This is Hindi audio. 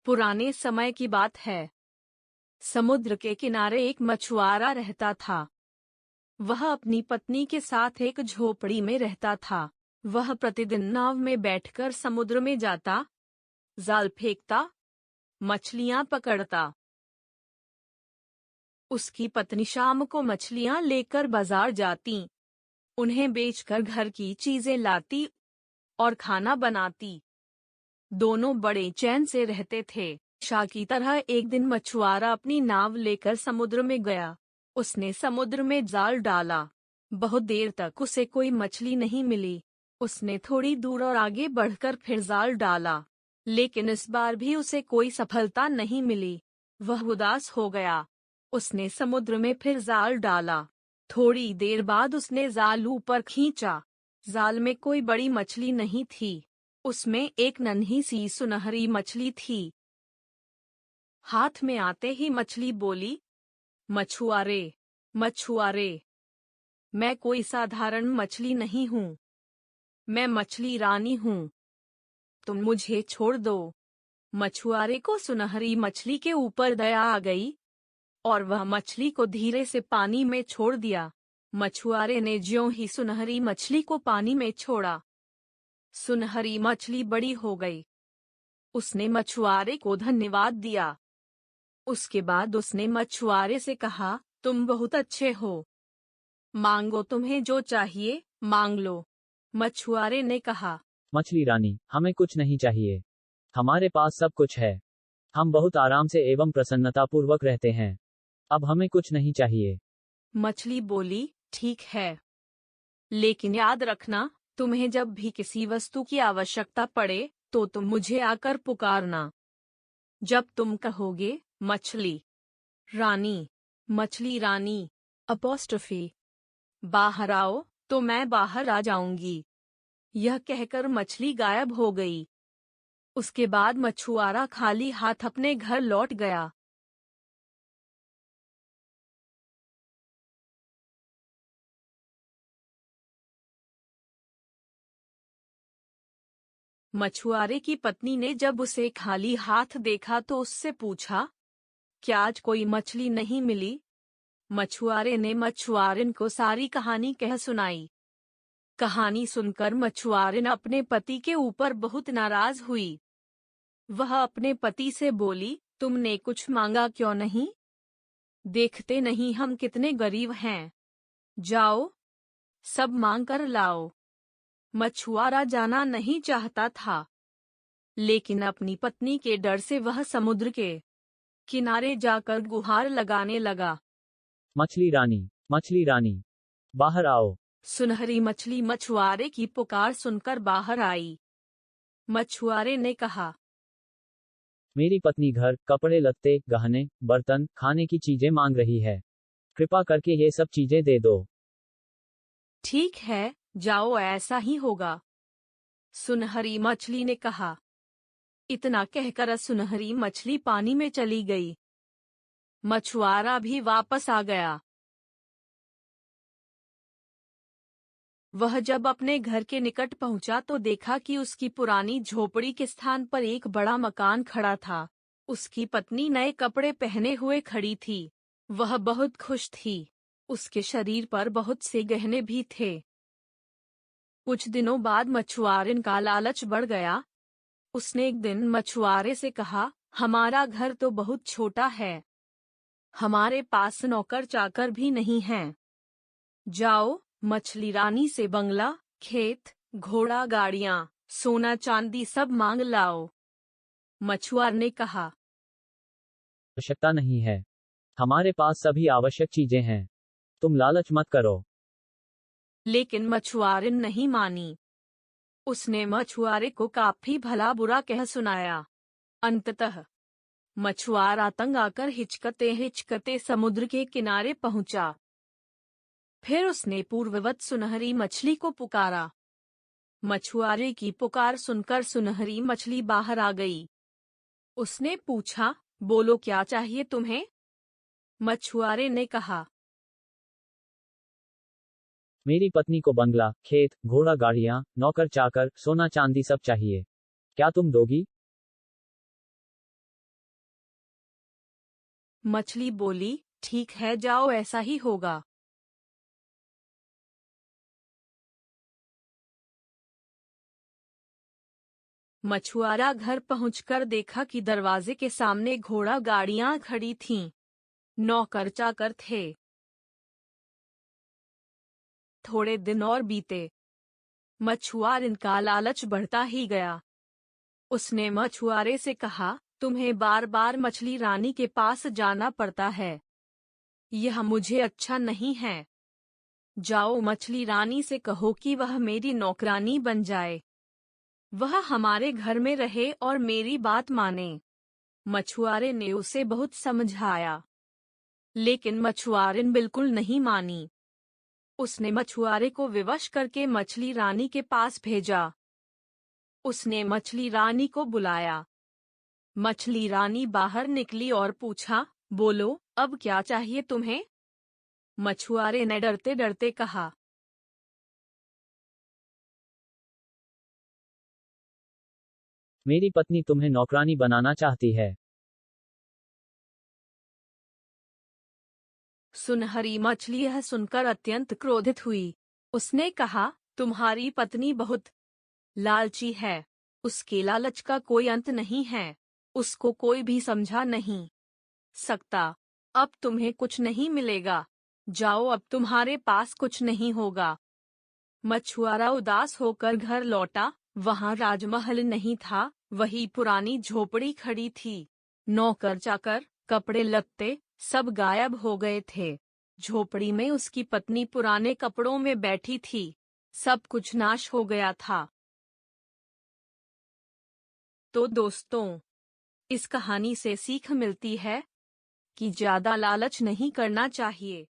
पुराने समय की बात है। समुद्र के किनारे एक मछुआरा रहता था। वह अपनी पत्नी के साथ एक झोपड़ी में रहता था। वह प्रतिदिन नाव में बैठकर समुद्र में जाता, जाल फेंकता, मछलियां पकड़ता। उसकी पत्नी शाम को मछलियां लेकर बाजार जाती, उन्हें बेचकर घर की चीजें लाती और खाना बनाती। दोनों बड़े चैन से रहते थे। शाह की तरह एक दिन मछुआरा अपनी नाव लेकर समुद्र में गया। उसने समुद्र में जाल डाला। बहुत देर तक उसे कोई मछली नहीं मिली। उसने थोड़ी दूर और आगे बढ़कर फिर जाल डाला, लेकिन इस बार भी उसे कोई सफलता नहीं मिली। वह उदास हो गया। उसने समुद्र में फिर जाल डाला। थोड़ी देर बाद उसने जाल ऊपर खींचा। जाल में कोई बड़ी मछली नहीं थी। उसमें एक नन्ही सी सुनहरी मछली थी। हाथ में आते ही मछली बोली, मछुआरे, मछुआरे, मैं कोई साधारण मछली नहीं हूँ। मैं मछली रानी हूँ। तुम मुझे छोड़ दो। मछुआरे को सुनहरी मछली के ऊपर दया आ गई और वह मछली को धीरे से पानी में छोड़ दिया। मछुआरे ने ज्यों ही सुनहरी मछली को पानी में छोड़ा, सुनहरी मछली बड़ी हो गई। उसने मछुआरे को धन्यवाद दिया। उसके बाद उसने मछुआरे से कहा, तुम बहुत अच्छे हो। मांगो, तुम्हें जो चाहिए मांग लो। मछुआरे ने कहा, मछली रानी, हमें कुछ नहीं चाहिए। हमारे पास सब कुछ है। हम बहुत आराम से एवं प्रसन्नतापूर्वक रहते हैं। अब हमें कुछ नहीं चाहिए। मछली बोली, ठीक है, लेकिन याद रखना, तुम्हें जब भी किसी वस्तु की आवश्यकता पड़े तो तुम मुझे आकर पुकारना। जब तुम कहोगे, मछली रानी, मछली रानी अपोस्ट्रोफी, बाहर आओ, तो मैं बाहर आ जाऊंगी। यह कहकर मछली गायब हो गई। उसके बाद मछुआरा खाली हाथ अपने घर लौट गया। मछुआरे की पत्नी ने जब उसे खाली हाथ देखा तो उससे पूछा, क्या आज कोई मछली नहीं मिली? मछुआरे ने मछुआरिन को सारी कहानी कह सुनाई। कहानी सुनकर मछुआरिन अपने पति के ऊपर बहुत नाराज हुई। वह अपने पति से बोली, तुमने कुछ मांगा क्यों नहीं? देखते नहीं हम कितने गरीब हैं। जाओ, सब मांग कर लाओ। मछुआरा जाना नहीं चाहता था, लेकिन अपनी पत्नी के डर से वह समुद्र के किनारे जाकर गुहार लगाने लगा। मछली रानी, बाहर आओ। सुनहरी मछली मछुआरे की पुकार सुनकर बाहर आई। मछुआरे ने कहा, मेरी पत्नी घर, कपड़े लत्ते, गहने, बर्तन, खाने की चीजें मांग रही है। कृपा करके ये सब चीजें दे दो। ठीक है, जाओ, ऐसा ही होगा। सुनहरी मछली ने कहा। इतना कहकर सुनहरी मछली पानी में चली गई। मछुआरा भी वापस आ गया। वह जब अपने घर के निकट पहुंचा तो देखा कि उसकी पुरानी झोपड़ी के स्थान पर एक बड़ा मकान खड़ा था। उसकी पत्नी नए कपड़े पहने हुए खड़ी थी। वह बहुत खुश थी। उसके शरीर पर बहुत से गहने भी थे। कुछ दिनों बाद मछुआरिन का लालच बढ़ गया। उसने एक दिन मछुआरे से कहा, हमारा घर तो बहुत छोटा है। हमारे पास नौकर चाकर भी नहीं हैं। जाओ, मछली रानी से बंगला, खेत, घोड़ा, गाड़ियां, सोना चांदी सब मांग लाओ। मछुआर ने कहा, आवश्यकता नहीं है। हमारे पास सभी आवश्यक चीजें हैं। तुम लालच मत करो। लेकिन मछुआरिन नहीं मानी। उसने मछुआरे को काफी भला बुरा कह सुनाया। अंततः मछुआरा तंग आकर हिचकते हिचकते समुद्र के किनारे पहुंचा। फिर उसने पूर्ववत सुनहरी मछली को पुकारा। मछुआरे की पुकार सुनकर सुनहरी मछली बाहर आ गई। उसने पूछा, बोलो, क्या चाहिए तुम्हें? मछुआरे ने कहा, मेरी पत्नी को बंगला, खेत, घोड़ा, गाड़ियां, नौकर चाकर, सोना चांदी सब चाहिए। क्या तुम दोगी? मछली बोली, ठीक है, जाओ, ऐसा ही होगा। मछुआरा घर पहुंचकर देखा कि दरवाजे के सामने घोड़ा गाड़ियां खड़ी थीं। नौकर चाकर थे। थोड़े दिन और बीते। मछुआरे का लालच बढ़ता ही गया। उसने मछुआरे से कहा, तुम्हें बार बार मछली रानी के पास जाना पड़ता है। यह मुझे अच्छा नहीं है। जाओ, मछली रानी से कहो कि वह मेरी नौकरानी बन जाए। वह हमारे घर में रहे और मेरी बात माने। मछुआरे ने उसे बहुत समझाया, लेकिन मछुआरिन बिल्कुल नहीं मानी। उसने मछुआरे को विवश करके मछली रानी के पास भेजा। उसने मछली रानी को बुलाया। मछली रानी बाहर निकली और पूछा, बोलो, अब क्या चाहिए तुम्हें? मछुआरे ने डरते डरते कहा, मेरी पत्नी तुम्हें नौकरानी बनाना चाहती है। सुनहरी मछली यह सुनकर अत्यंत क्रोधित हुई। उसने कहा, तुम्हारी पत्नी बहुत लालची है। उसके लालच का कोई अंत नहीं है। उसको कोई भी समझा नहीं सकता। अब तुम्हें कुछ नहीं मिलेगा। जाओ, अब तुम्हारे पास कुछ नहीं होगा। मछुआरा उदास होकर घर लौटा। वहां राजमहल नहीं था, वही पुरानी झोपड़ी खड़ी थी। नौकर चाकर, कपड़े लत्ते सब गायब हो गए थे। झोपड़ी में उसकी पत्नी पुराने कपड़ों में बैठी थी। सब कुछ नाश हो गया था। तो दोस्तों, इस कहानी से सीख मिलती है कि ज्यादा लालच नहीं करना चाहिए।